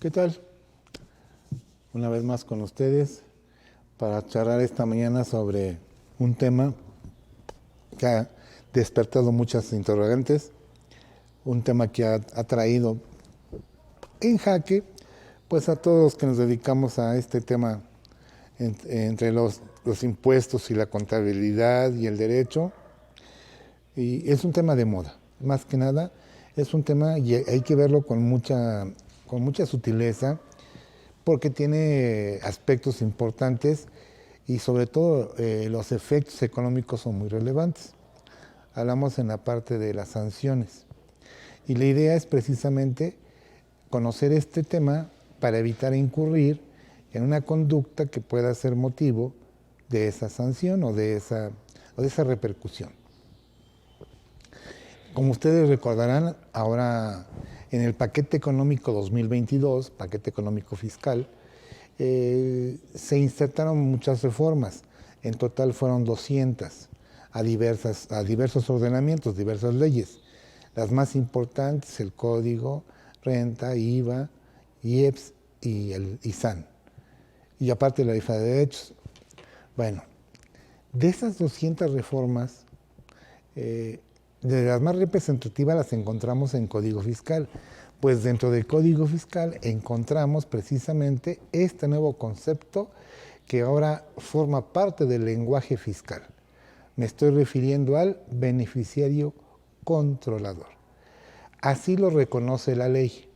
¿Qué tal? Una vez más con ustedes para charlar esta mañana sobre un tema que ha despertado muchas interrogantes, un tema que ha traído en jaque pues a todos los que nos dedicamos a este tema entre los impuestos y la contabilidad y el derecho. Y es un tema de moda, más que nada es un tema y hay que verlo con mucha sutileza porque tiene aspectos importantes y sobre todo los efectos económicos son muy relevantes. Hablamos en la parte de las sanciones y la idea es precisamente conocer este tema para evitar incurrir en una conducta que pueda ser motivo de esa sanción o de esa repercusión. Como ustedes recordarán, ahora en el paquete económico 2022, paquete económico fiscal, se insertaron muchas reformas. En total fueron 200 a diversos ordenamientos, diversas leyes. Las más importantes, el Código, Renta, IVA, IEPS y el ISAN. Y aparte la Ley de Derechos. Bueno, de esas 200 reformas, de las más representativas las encontramos en Código Fiscal. Pues dentro del Código Fiscal encontramos precisamente este nuevo concepto que ahora forma parte del lenguaje fiscal. Me estoy refiriendo al beneficiario controlador. Así lo reconoce la ley.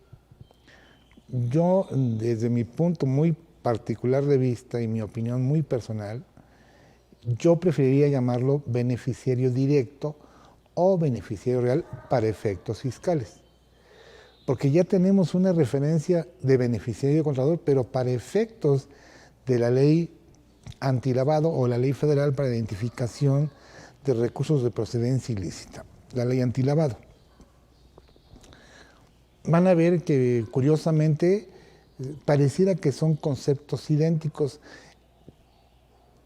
Yo, desde mi punto muy particular de vista y mi opinión muy personal, yo preferiría llamarlo beneficiario directo o beneficiario real para efectos fiscales. Porque ya tenemos una referencia de beneficiario controlador, pero para efectos de la ley antilavado o la ley federal para identificación de recursos de procedencia ilícita, la ley antilavado. Van a ver que curiosamente pareciera que son conceptos idénticos,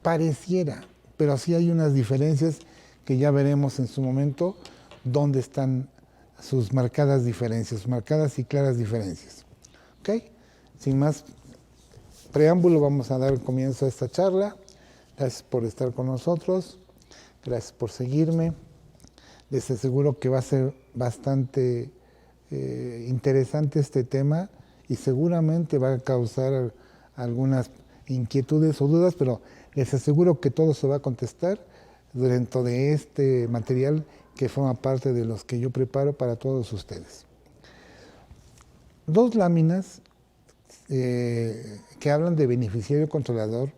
pareciera, pero sí hay unas diferencias que ya veremos en su momento dónde están sus marcadas diferencias, marcadas y claras diferencias. ¿Ok? Sin más preámbulo, vamos a dar comienzo a esta charla. Gracias por estar con nosotros, gracias por seguirme. Les aseguro que va a ser bastante interesante este tema y seguramente va a causar algunas inquietudes o dudas, pero les aseguro que todo se va a contestar dentro de este material que forma parte de los que yo preparo para todos ustedes. Dos láminas que hablan de beneficiario controlador,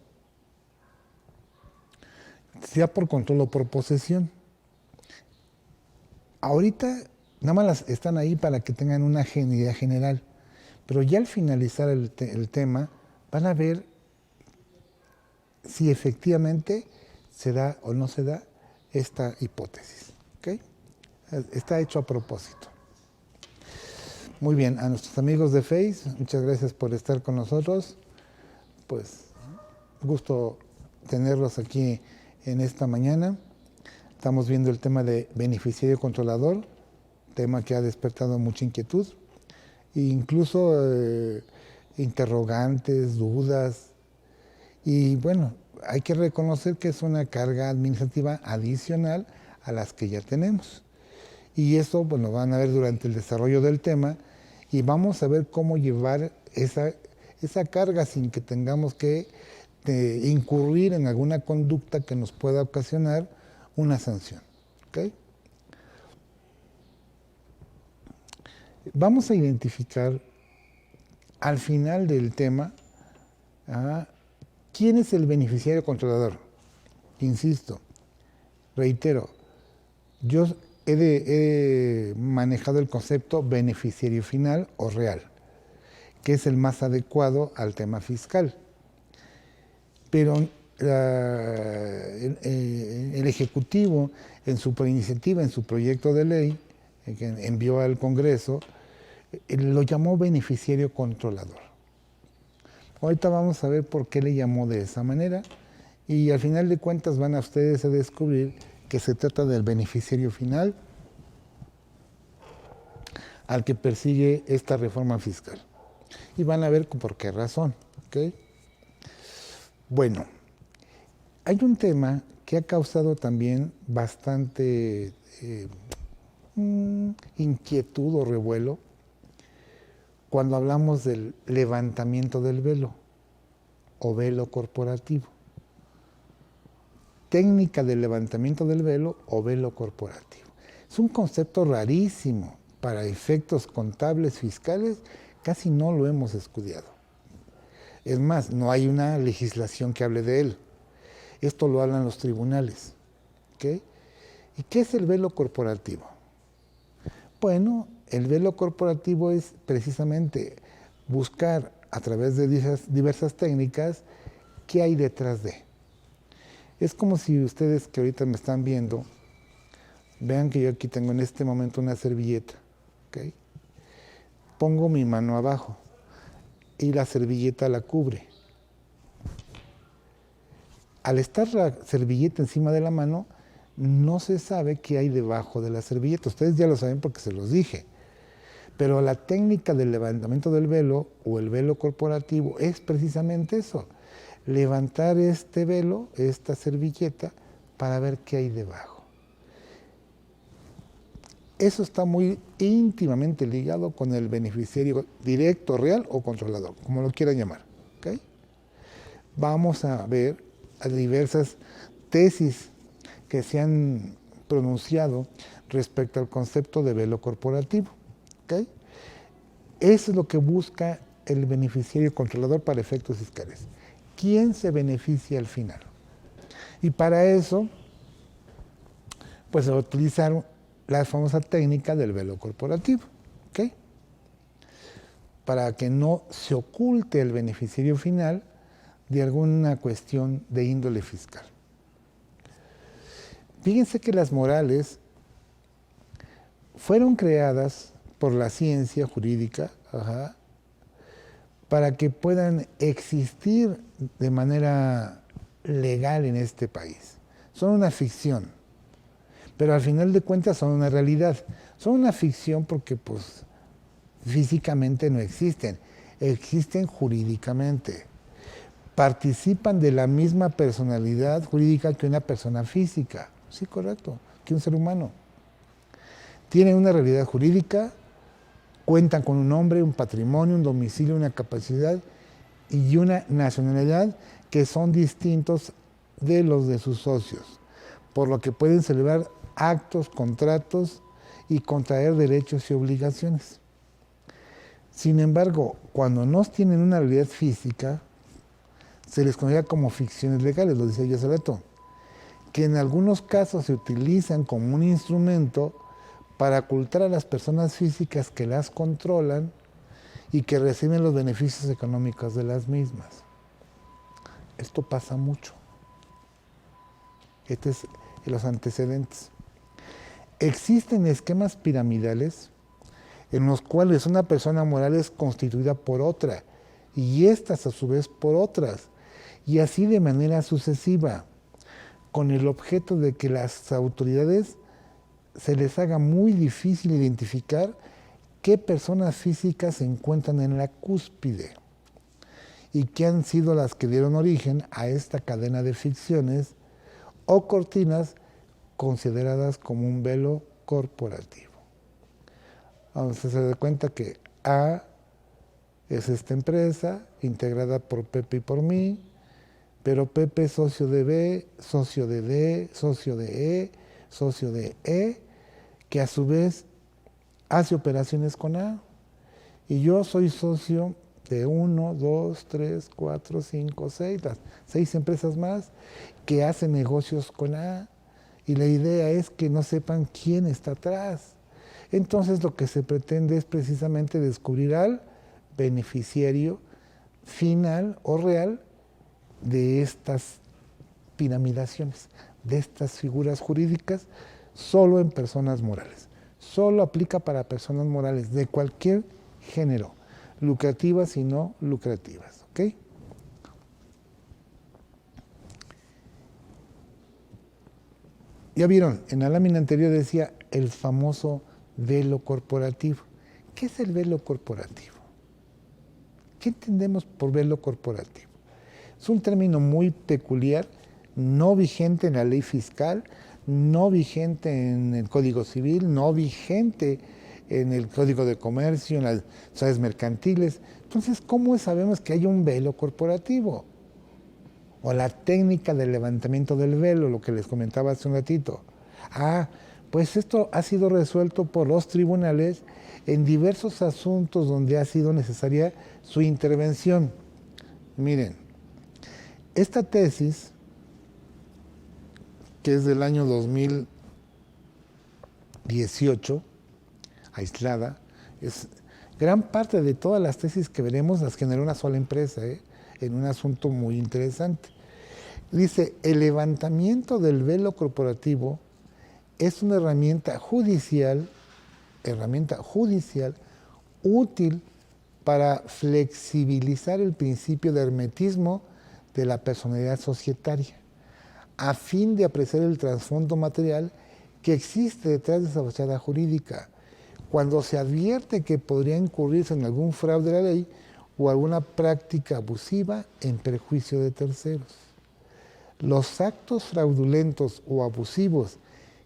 sea por control o por posesión. Ahorita nada más están ahí para que tengan una idea general, pero ya al finalizar el tema van a ver si efectivamente se da o no se da esta hipótesis. ¿Okay? Está hecho a propósito. Muy bien, a nuestros amigos de Face, muchas gracias por estar con nosotros. Pues gusto tenerlos aquí en esta mañana. Estamos viendo el tema de beneficiario controlador, tema que ha despertado mucha inquietud, e incluso interrogantes, dudas. Y bueno, hay que reconocer que es una carga administrativa adicional a las que ya tenemos. Y eso pues, lo van a ver durante el desarrollo del tema y vamos a ver cómo llevar esa carga sin que tengamos que incurrir en alguna conducta que nos pueda ocasionar una sanción. ¿Okay? Vamos a identificar al final del tema quién es el beneficiario controlador. Insisto, reitero, yo he manejado el concepto beneficiario final o real, que es el más adecuado al tema fiscal. Pero el Ejecutivo, en su iniciativa, en su proyecto de ley, que envió al Congreso, lo llamó beneficiario controlador. Ahorita vamos a ver por qué le llamó de esa manera y al final de cuentas van a ustedes a descubrir que se trata del beneficiario final al que persigue esta reforma fiscal, y van a ver por qué razón. ¿Okay? Bueno, hay un tema que ha causado también bastante inquietud o revuelo cuando hablamos del levantamiento del velo o velo corporativo. Técnica de levantamiento del velo o velo corporativo. Es un concepto rarísimo. Para efectos contables, fiscales, casi no lo hemos estudiado. Es más, no hay una legislación que hable de él. Esto lo hablan los tribunales. ¿Okay? ¿Y qué es el velo corporativo? Bueno, el velo corporativo es precisamente buscar a través de diversas técnicas qué hay detrás de. Es como si ustedes que ahorita me están viendo, vean que yo aquí tengo en este momento una servilleta. ¿Okay? Pongo mi mano abajo y la servilleta la cubre. Al estar la servilleta encima de la mano, no se sabe qué hay debajo de la servilleta. Ustedes ya lo saben porque se los dije. Pero la técnica del levantamiento del velo o el velo corporativo es precisamente eso. Levantar este velo, esta servilleta, para ver qué hay debajo. Eso está muy íntimamente ligado con el beneficiario directo, real o controlador, como lo quieran llamar. ¿Okay? Vamos a ver a diversas tesis que se han pronunciado respecto al concepto de velo corporativo. ¿Okay? Eso es lo que busca el beneficiario controlador para efectos fiscales. ¿Quién se beneficia al final? Y para eso, pues se va a utilizar la famosa técnica del velo corporativo. ¿Okay? Para que no se oculte el beneficiario final de alguna cuestión de índole fiscal. Fíjense que las morales fueron creadas por la ciencia jurídica para que puedan existir de manera legal en este país. Son una ficción, pero al final de cuentas son una realidad. Son una ficción porque pues físicamente no existen, existen jurídicamente. Participan de la misma personalidad jurídica que una persona física, sí, correcto, que un ser humano. Tienen una realidad jurídica, cuentan con un nombre, un patrimonio, un domicilio, una capacidad y una nacionalidad que son distintos de los de sus socios, por lo que pueden celebrar actos, contratos y contraer derechos y obligaciones. Sin embargo, cuando no tienen una realidad física, se les considera como ficciones legales, lo decía yo hace rato, que en algunos casos se utilizan como un instrumento para ocultar a las personas físicas que las controlan y que reciben los beneficios económicos de las mismas. Esto pasa mucho. Este es los antecedentes. Existen esquemas piramidales en los cuales una persona moral es constituida por otra y estas a su vez por otras, y así de manera sucesiva, con el objeto de que las autoridades se les haga muy difícil identificar qué personas físicas se encuentran en la cúspide y qué han sido las que dieron origen a esta cadena de ficciones o cortinas consideradas como un velo corporativo. Entonces se da cuenta que A es esta empresa integrada por Pepe y por mí, pero Pepe es socio de B, socio de D, socio de E, socio de E, que a su vez hace operaciones con A. Y yo soy socio de 1, 2, 3, 4, 5, 6, las 6 empresas más que hacen negocios con A. Y la idea es que no sepan quién está atrás. Entonces lo que se pretende es precisamente descubrir al beneficiario final o real de estas piramidaciones, de estas figuras jurídicas, solo en personas morales. Solo aplica para personas morales de cualquier género, lucrativas y no lucrativas. ¿Ok? Ya vieron, en la lámina anterior decía el famoso velo corporativo. ¿Qué es el velo corporativo? ¿Qué entendemos por velo corporativo? Es un término muy peculiar, no vigente en la ley fiscal, no vigente en el Código Civil, no vigente en el Código de Comercio, en las sociedades mercantiles. Entonces, ¿cómo sabemos que hay un velo corporativo? O la técnica del levantamiento del velo, lo que les comentaba hace un ratito. Pues esto ha sido resuelto por los tribunales en diversos asuntos donde ha sido necesaria su intervención. Miren, esta tesis, que es del año 2018, aislada, es gran parte de todas las tesis que veremos las generó una sola empresa, en un asunto muy interesante. Dice, el levantamiento del velo corporativo es una herramienta judicial útil para flexibilizar el principio de hermetismo de la personalidad societaria, a fin de apreciar el trasfondo material que existe detrás de esa fachada jurídica, cuando se advierte que podría incurrirse en algún fraude de la ley o alguna práctica abusiva en perjuicio de terceros. Los actos fraudulentos o abusivos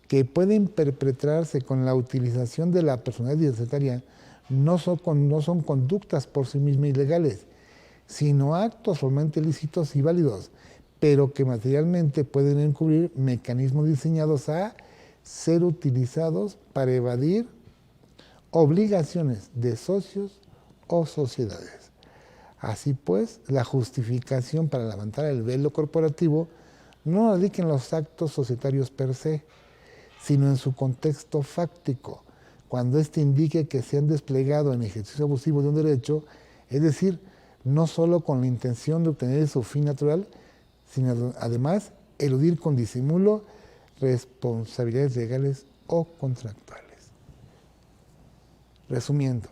que pueden perpetrarse con la utilización de la personalidad societaria no son conductas por sí mismas ilegales, sino actos formalmente lícitos y válidos, pero que materialmente pueden encubrir mecanismos diseñados a ser utilizados para evadir obligaciones de socios o sociedades. Así pues, la justificación para levantar el velo corporativo no radica en los actos societarios per se, sino en su contexto fáctico, cuando éste indique que se han desplegado en ejercicio abusivo de un derecho, es decir, no solo con la intención de obtener su fin natural, sino además eludir con disimulo responsabilidades legales o contractuales. Resumiendo,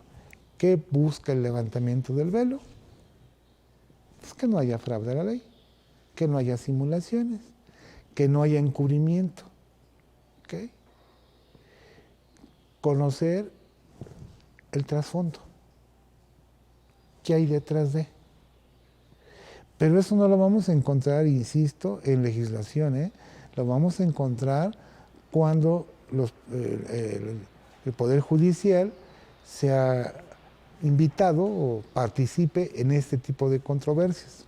¿qué busca el levantamiento del velo? Pues que no haya fraude a la ley, que no haya simulaciones, que no haya encubrimiento. ¿Okay? Conocer el trasfondo. ¿Qué hay detrás de? Pero eso no lo vamos a encontrar, insisto, en legislación. Lo vamos a encontrar cuando el Poder Judicial sea invitado o participe en este tipo de controversias.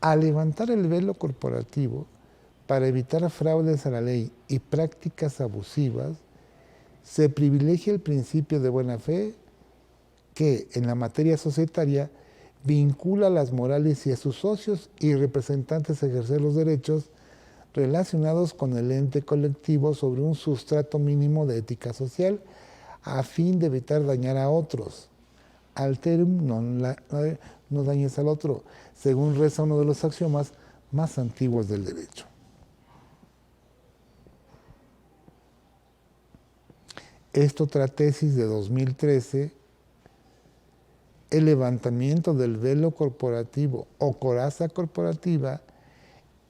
Al levantar el velo corporativo para evitar fraudes a la ley y prácticas abusivas, se privilegia el principio de buena fe que, en la materia societaria, vincula a las morales y a sus socios y representantes a ejercer los derechos relacionados con el ente colectivo sobre un sustrato mínimo de ética social, a fin de evitar dañar a otros. Alterum no dañes al otro, según reza uno de los axiomas más antiguos del derecho. Esta otra tesis de 2013, el levantamiento del velo corporativo o coraza corporativa,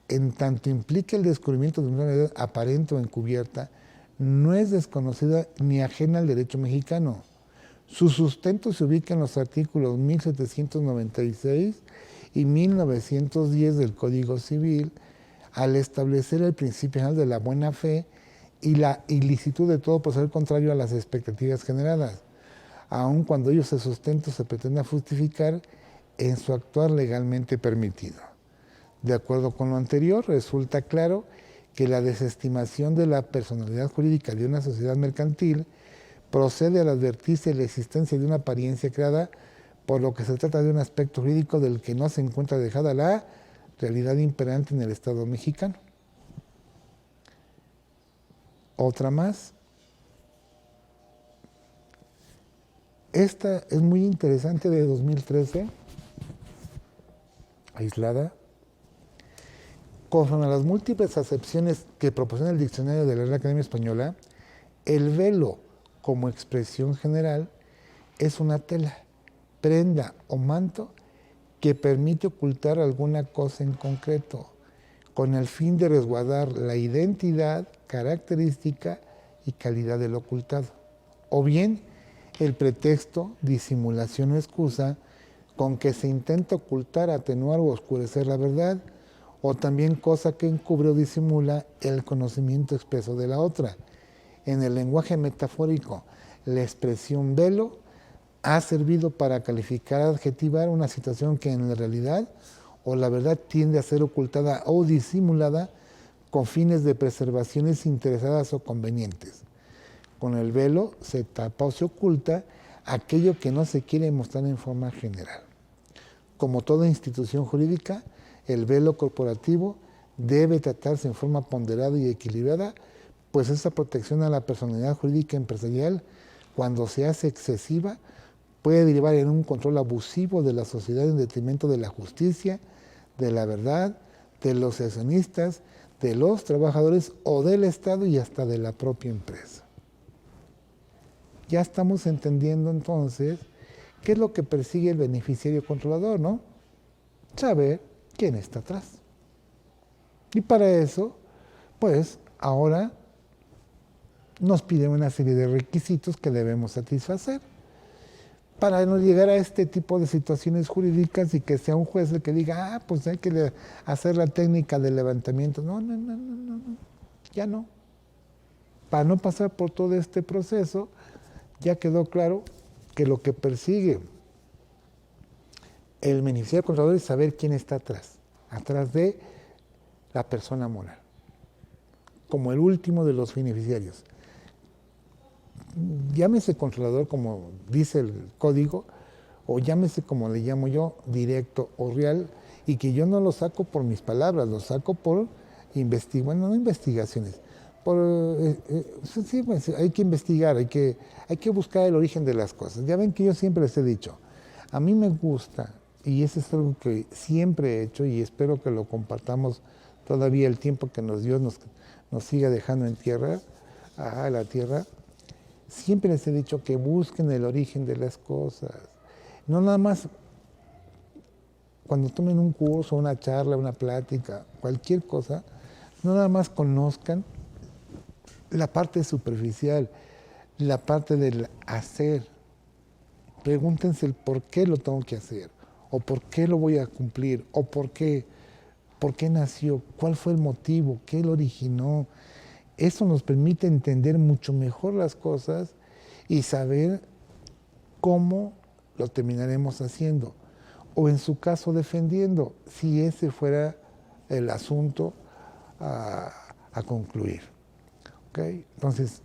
en tanto implica el descubrimiento de una realidad aparente o encubierta, no es desconocida ni ajena al derecho mexicano. Su sustento se ubica en los artículos 1796 y 1910 del Código Civil, al establecer el principio general de la buena fe y la ilicitud de todo proceder contrario a las expectativas generadas, aun cuando ello se sustento se pretenda justificar en su actuar legalmente permitido. De acuerdo con lo anterior, resulta claro que la desestimación de la personalidad jurídica de una sociedad mercantil procede al advertirse la existencia de una apariencia creada, por lo que se trata de un aspecto jurídico del que no se encuentra dejada la realidad imperante en el Estado mexicano. Otra más. Esta es muy interesante, de 2013, aislada. Conforme a las múltiples acepciones que proporciona el diccionario de la Real Academia Española, el velo como expresión general es una tela, prenda o manto que permite ocultar alguna cosa en concreto, con el fin de resguardar la identidad, característica y calidad del ocultado. O bien, el pretexto, disimulación o excusa con que se intenta ocultar, atenuar o oscurecer la verdad, o también cosa que encubre o disimula el conocimiento expreso de la otra. En el lenguaje metafórico, la expresión velo ha servido para calificar, adjetivar una situación que en la realidad o la verdad tiende a ser ocultada o disimulada con fines de preservaciones interesadas o convenientes. Con el velo se tapa o se oculta aquello que no se quiere mostrar en forma general. Como toda institución jurídica, el velo corporativo debe tratarse en forma ponderada y equilibrada, pues esa protección a la personalidad jurídica empresarial, cuando se hace excesiva, puede derivar en un control abusivo de la sociedad en detrimento de la justicia, de la verdad, de los accionistas, de los trabajadores o del Estado y hasta de la propia empresa. Ya estamos entendiendo entonces qué es lo que persigue el beneficiario controlador, ¿no? Saber quién está atrás. Y para eso, pues ahora nos piden una serie de requisitos que debemos satisfacer para no llegar a este tipo de situaciones jurídicas y que sea un juez el que diga, pues hay que hacer la técnica de levantamiento. No, ya no. Para no pasar por todo este proceso, ya quedó claro que lo que persigue el beneficiario controlador es saber quién está atrás de la persona moral, como el último de los beneficiarios. Llámese controlador como dice el código, o llámese como le llamo yo, directo o real, y que yo no lo saco por mis palabras, lo saco por no investigaciones. Sí, pues, hay que investigar, hay que buscar el origen de las cosas. Ya ven que yo siempre les he dicho, a mí me gusta, y eso es algo que siempre he hecho y espero que lo compartamos todavía el tiempo que Dios nos siga dejando en tierra, a la tierra. Siempre les he dicho que busquen el origen de las cosas. No nada más cuando tomen un curso, una charla, una plática, cualquier cosa, no nada más conozcan la parte superficial, la parte del hacer. Pregúntense el por qué lo tengo que hacer, o por qué lo voy a cumplir, o por qué nació, cuál fue el motivo, qué lo originó. Eso nos permite entender mucho mejor las cosas y saber cómo lo terminaremos haciendo. O en su caso defendiendo, si ese fuera el asunto a concluir. ¿Okay? Entonces,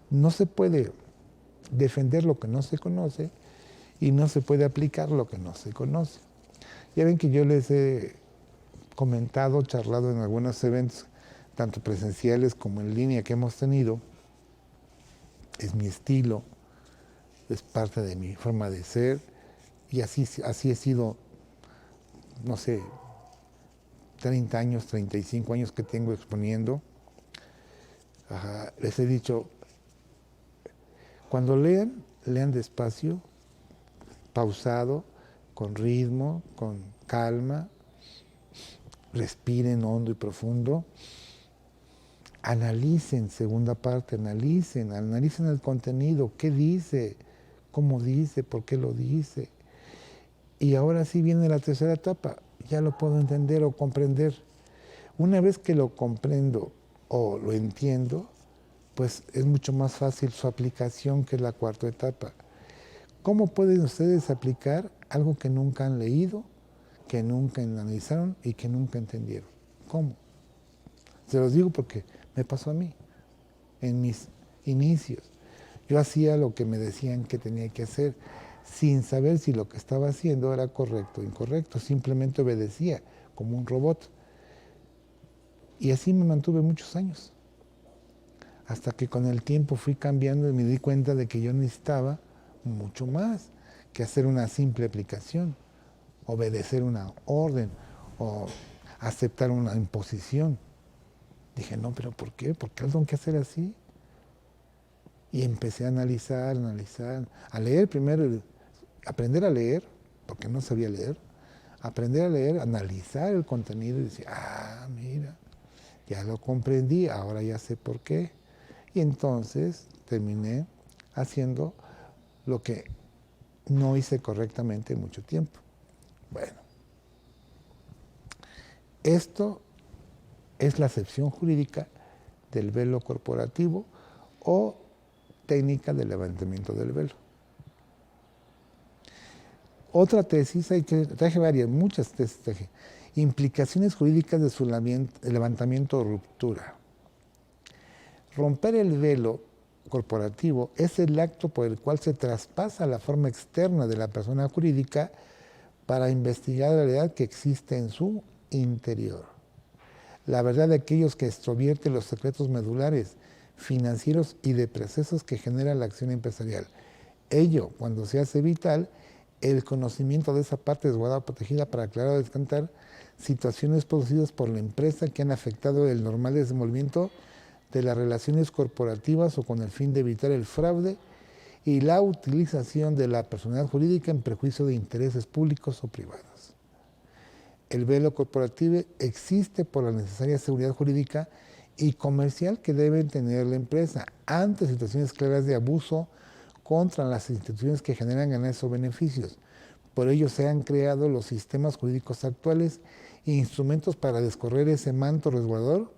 no se puede defender lo que no se conoce y no se puede aplicar lo que no se conoce. Ya ven que yo les he comentado, charlado en algunos eventos, tanto presenciales como en línea que hemos tenido, es mi estilo, es parte de mi forma de ser, y así he sido, no sé, 30 años, 35 años que tengo exponiendo. Les he dicho, cuando lean despacio, pausado, con ritmo, con calma, respiren hondo y profundo. Analicen, segunda parte, analicen el contenido, qué dice, cómo dice, por qué lo dice. Y ahora sí viene la tercera etapa, ya lo puedo entender o comprender. Una vez que lo comprendo o lo entiendo, pues es mucho más fácil su aplicación, que es la cuarta etapa. ¿Cómo pueden ustedes aplicar algo que nunca han leído, que nunca analizaron y que nunca entendieron? ¿Cómo? Se los digo porque me pasó a mí, en mis inicios. Yo hacía lo que me decían que tenía que hacer, sin saber si lo que estaba haciendo era correcto o incorrecto. Simplemente obedecía como un robot. Y así me mantuve muchos años. Hasta que con el tiempo fui cambiando y me di cuenta de que yo necesitaba mucho más que hacer una simple aplicación, obedecer una orden o aceptar una imposición. Dije, no, pero ¿por qué? ¿Por qué lo tengo que hacer así? Y empecé a analizar, a leer primero, aprender a leer, porque no sabía leer, aprender a leer, analizar el contenido y decir, mira, ya lo comprendí, ahora ya sé por qué. Y entonces terminé haciendo lo que no hice correctamente en mucho tiempo. Bueno, esto es la acepción jurídica del velo corporativo o técnica de levantamiento del velo. Otra tesis, traje varias, muchas tesis traje. Implicaciones jurídicas de su levantamiento o ruptura. Romper el velo corporativo es el acto por el cual se traspasa la forma externa de la persona jurídica para investigar la realidad que existe en su interior. La verdad de aquellos que extrovierten los secretos medulares, financieros y de procesos que genera la acción empresarial. Ello, cuando se hace vital, el conocimiento de esa parte resguardada protegida para aclarar o descartar situaciones producidas por la empresa que han afectado el normal desenvolvimiento de las relaciones corporativas o con el fin de evitar el fraude y la utilización de la personalidad jurídica en perjuicio de intereses públicos o privados. El velo corporativo existe por la necesaria seguridad jurídica y comercial que debe tener la empresa ante situaciones claras de abuso contra las instituciones que generan ganancias o beneficios. Por ello se han creado los sistemas jurídicos actuales e instrumentos para descorrer ese manto resguardador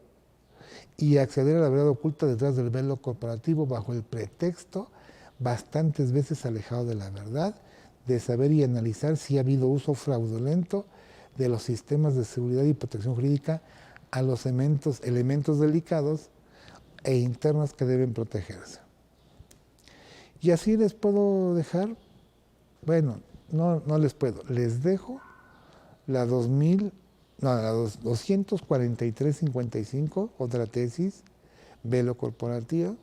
y acceder a la verdad oculta detrás del velo corporativo bajo el pretexto, bastantes veces alejado de la verdad, de saber y analizar si ha habido uso fraudulento de los sistemas de seguridad y protección jurídica a los elementos delicados e internos que deben protegerse. Y así les puedo dejar, bueno, no les puedo, les dejo la 243-55, otra tesis, velo corporativo,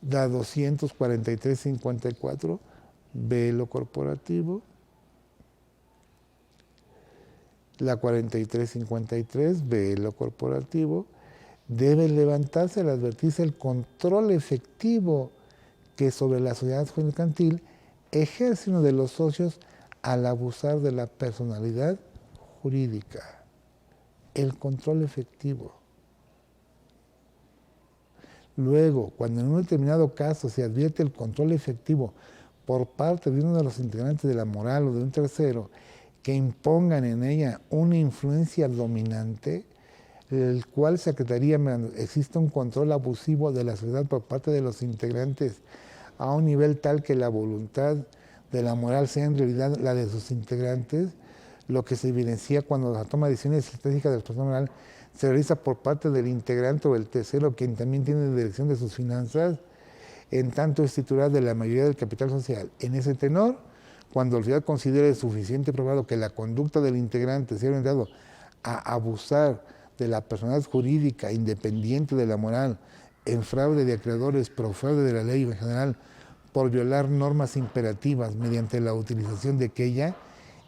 la 243-54, velo corporativo, la 43-53, velo corporativo. Debe levantarse al advertirse el control efectivo que sobre la sociedad mercantil ejerce uno de los socios al abusar de la personalidad jurídica. El control efectivo. Luego, cuando en un determinado caso se advierte el control efectivo por parte de uno de los integrantes de la moral o de un tercero que impongan en ella una influencia dominante, el cual se acreditaría existe un control abusivo de la sociedad por parte de los integrantes a un nivel tal que la voluntad de la moral sea en realidad la de sus integrantes, lo que se evidencia cuando la toma de decisiones estratégicas de la persona moral se realiza por parte del integrante o el tercero, quien también tiene dirección de sus finanzas, en tanto es titular de la mayoría del capital social. En ese tenor, cuando la sociedad considere suficiente probado que la conducta del integrante sea orientado a abusar de la personalidad jurídica independiente de la moral, en fraude de acreedores, por fraude de la ley en general, por violar normas imperativas mediante la utilización de aquella,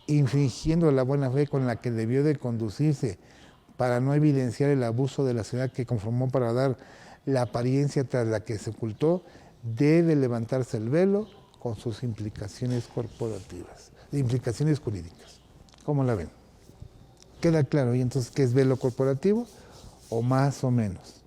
infringiendo la buena fe con la que debió de conducirse para no evidenciar el abuso de la sociedad que conformó para dar la apariencia tras la que se ocultó, debe levantarse el velo con sus implicaciones corporativas, implicaciones jurídicas. ¿Cómo la ven? ¿Queda claro? ¿Y entonces qué es velo corporativo? ¿O más o menos?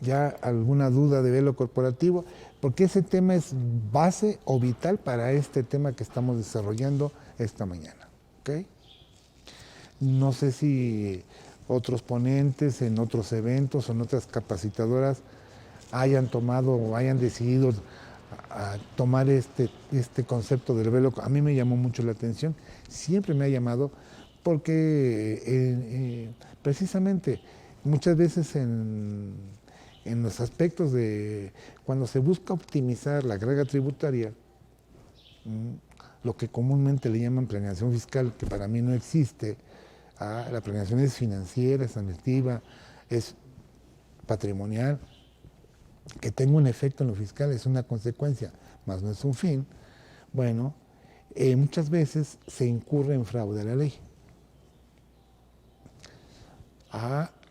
¿Ya alguna duda de velo corporativo? Porque ese tema es base o vital para este tema que estamos desarrollando esta mañana. ¿Okay? No sé si otros ponentes en otros eventos o en otras capacitadoras hayan tomado o hayan decidido a tomar este concepto del velo. A mí me llamó mucho la atención, siempre me ha llamado, porque precisamente muchas veces en los aspectos de cuando se busca optimizar la carga tributaria, lo que comúnmente le llaman planeación fiscal, que para mí no existe, la planeación es financiera, es administrativa, es patrimonial, que tenga un efecto en lo fiscal es una consecuencia, más no es un fin. Bueno, muchas veces se incurre en fraude a la ley.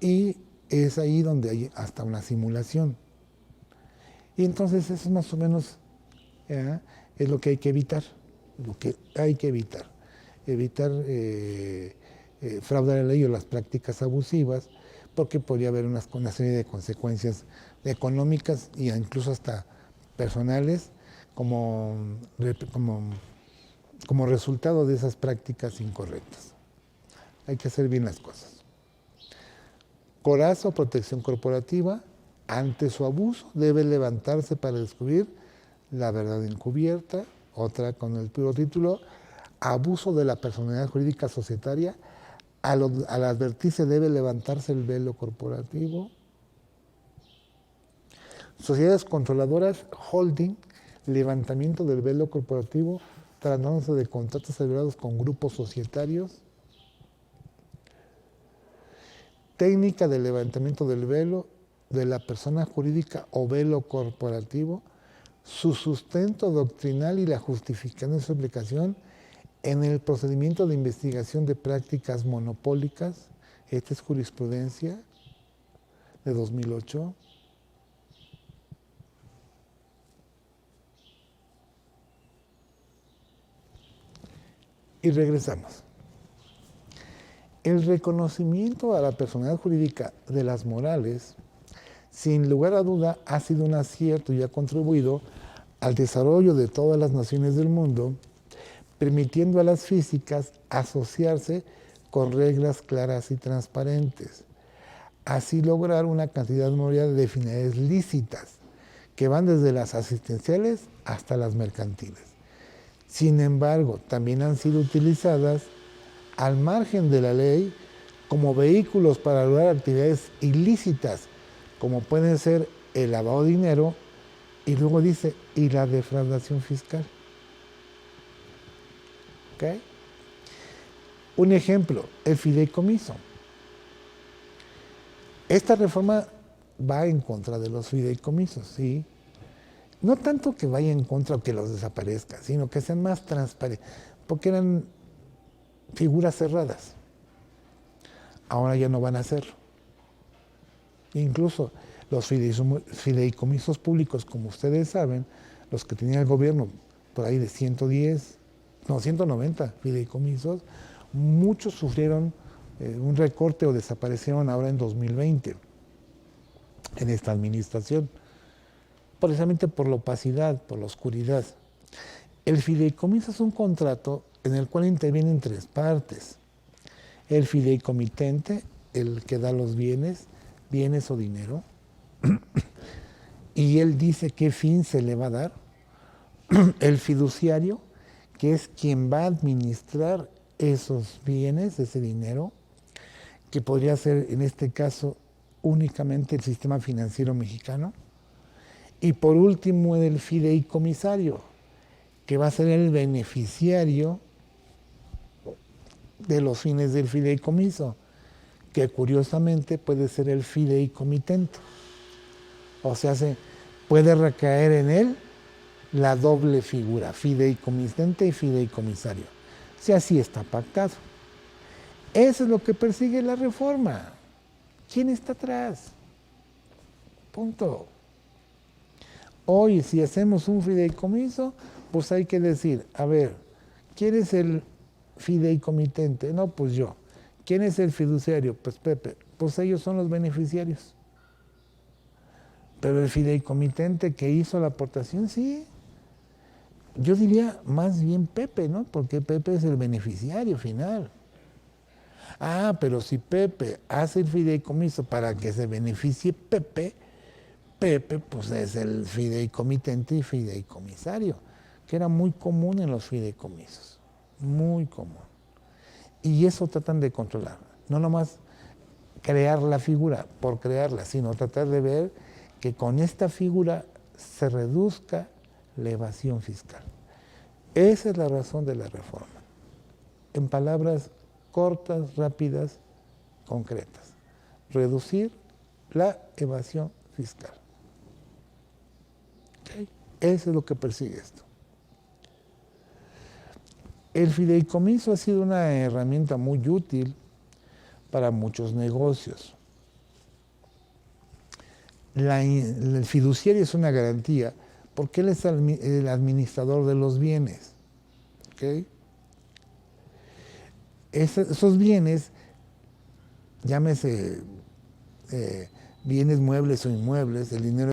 Y es ahí donde hay hasta una simulación. Y entonces eso es más o menos es lo que hay que evitar. Lo que hay que evitar. Evitar fraude a la ley o las prácticas abusivas, porque podría haber una serie de consecuencias económicas e incluso hasta personales como, como, como resultado de esas prácticas incorrectas. Hay que hacer bien las cosas. Coraza o protección corporativa, ante su abuso debe levantarse para descubrir la verdad encubierta. Otra con el puro título, abuso de la personalidad jurídica societaria, al advertirse debe levantarse el velo corporativo. Sociedades controladoras, holding, levantamiento del velo corporativo, tratándose de contratos celebrados con grupos societarios. Técnica de levantamiento del velo de la persona jurídica o velo corporativo, su sustento doctrinal y la justificación de su aplicación en el procedimiento de investigación de prácticas monopólicas. Esta es jurisprudencia de 2008. Y regresamos. El reconocimiento a la personalidad jurídica de las morales, sin lugar a duda, ha sido un acierto y ha contribuido al desarrollo de todas las naciones del mundo, permitiendo a las físicas asociarse con reglas claras y transparentes. Así lograr una cantidad memorial de finalidades lícitas, que van desde las asistenciales hasta las mercantiles. Sin embargo, también han sido utilizadas al margen de la ley como vehículos para lograr actividades ilícitas, como pueden ser el lavado de dinero, y luego dice, y la defraudación fiscal. ¿Okay? Un ejemplo, el fideicomiso. Esta reforma va en contra de los fideicomisos, ¿sí? No tanto que vaya en contra o que los desaparezca, sino que sean más transparentes, porque eran figuras cerradas. Ahora ya no van a ser. Incluso los fideicomisos públicos, como ustedes saben, los que tenía el gobierno por ahí de 190 fideicomisos, muchos sufrieron un recorte o desaparecieron ahora en 2020, en esta administración, precisamente por la opacidad, por la oscuridad. El fideicomiso es un contrato en el cual intervienen tres partes. El fideicomitente, el que da los bienes o dinero, y él dice qué fin se le va a dar. El fiduciario, que es quien va a administrar esos bienes, ese dinero, que podría ser en este caso únicamente el sistema financiero mexicano. Y por último el fideicomisario, que va a ser el beneficiario de los fines del fideicomiso, que curiosamente puede ser el fideicomitente. O sea, puede recaer en él la doble figura, fideicomitente y fideicomisario. O sea, así está pactado. Eso es lo que persigue la reforma. ¿Quién está atrás? Punto. Hoy, si hacemos un fideicomiso, pues hay que decir, a ver, ¿quién es el fideicomitente? No, pues yo. ¿Quién es el fiduciario? Pues Pepe. Pues ellos son los beneficiarios. Pero el fideicomitente que hizo la aportación, sí. Yo diría más bien Pepe, ¿no? Porque Pepe es el beneficiario final. Ah, pero si Pepe hace el fideicomiso para que se beneficie Pepe, Pepe pues es el fideicomitente y fideicomisario, que era muy común en los fideicomisos, muy común. Y eso tratan de controlar, no nomás crear la figura por crearla, sino tratar de ver que con esta figura se reduzca la evasión fiscal. Esa es la razón de la reforma. En palabras cortas, rápidas, concretas. Reducir la evasión fiscal. ¿Okay? Eso es lo que persigue esto. El fideicomiso ha sido una herramienta muy útil para muchos negocios. El fiduciario es una garantía porque él es el administrador de los bienes. ¿Okay? Esos bienes, llámese bienes muebles o inmuebles, el dinero